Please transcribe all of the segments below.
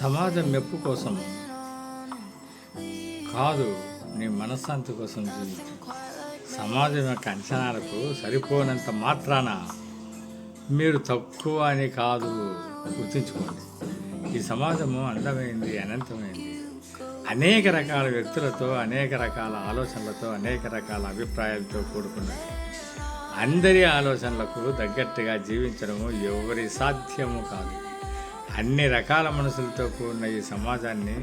సమాజం మెప్పు కోసం కాదు, నీ మనశ్శాంతి కోసం జీవించు. సమాజం యొక్క అంచనాలకు సరిపోనంత మాత్రాన మీరు తక్కువ అని కాదు, గుర్తుంచుకోండి. ఈ సమాజము అందమైంది, అనంతమైంది. అనేక రకాల వ్యక్తులతో, అనేక రకాల ఆలోచనలతో, అనేక రకాల అభిప్రాయాలతో కూడుకున్నది. అందరి ఆలోచనలకు తగ్గట్టుగా జీవించడము ఎవరి సాధ్యము కాదు. అన్ని రకాల మనసులతో కూడిన ఈ సమాజాన్ని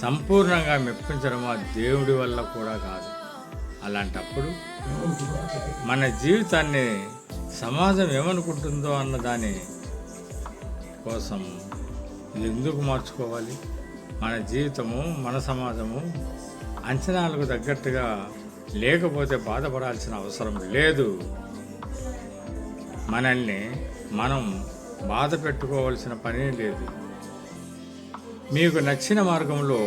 సంపూర్ణంగా మెప్పించడం ఆ దేవుడి వల్ల కూడా కాదు. అలాంటప్పుడు మన జీవితాన్ని సమాజం ఏమనుకుంటుందో అన్న దాని కోసం ఎందుకు మార్చుకోవాలి? మన జీవితము, మన సమాజము అంచనాలకు తగ్గట్టుగా లేకపోతే బాధపడాల్సిన అవసరం లేదు. మనల్ని మనం బాధ పెట్టుకోవాల్సిన పని లేదు. మీకు నచ్చిన మార్గంలో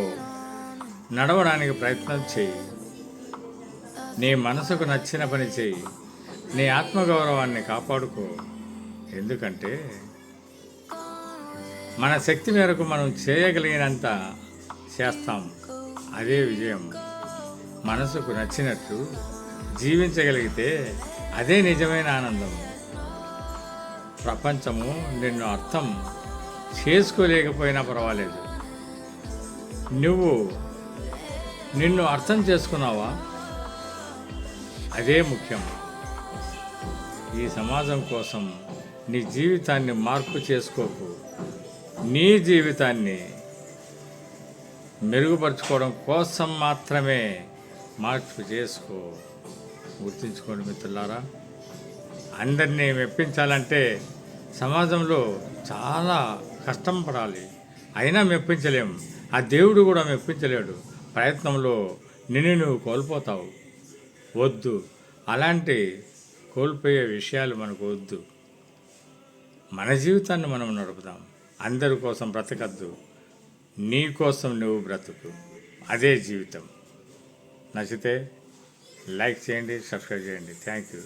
నడవడానికి ప్రయత్నం చేయి. నీ మనసుకు నచ్చిన పని చేయి. నీ ఆత్మగౌరవాన్ని కాపాడుకో. ఎందుకంటే మన శక్తి మేరకు మనం చేయగలిగినంత చేస్తాం. అదే విజయం. మనసుకు నచ్చినట్టు జీవించగలిగితే అదే నిజమైన ఆనందం. ప్రపంచము నిన్ను అర్థం చేసుకోలేకపోయినా పర్వాలేదు. నువ్వు నిన్ను అర్థం చేసుకున్నావా? అదే ముఖ్యం. ఈ సమాజం కోసం నీ జీవితాన్ని మార్పు చేసుకోకు. నీ జీవితాన్ని మెరుగుపరుచుకోవడం కోసం మాత్రమే మార్పు చేసుకో. గుర్తుంచుకోండి మిత్రులారా, అందరినీ మెప్పించాలంటే సమాజంలో చాలా కష్టం పడాలి. అయినా మెప్పించలేం. ఆ దేవుడు కూడా మెప్పించలేడు. ప్రయత్నంలో నిన్ను నువ్వు కోల్పోతావు. వద్దు, అలాంటి కోల్పోయే విషయాలు మనకు వద్దు. మన జీవితాన్ని మనం నడుపుదాం. అందరి కోసం బ్రతకద్దు. నీ కోసం నువ్వు బ్రతుకు. అదే జీవితం. నచ్చితే లైక్ చేయండి, సబ్స్క్రైబ్ చేయండి. Thank you.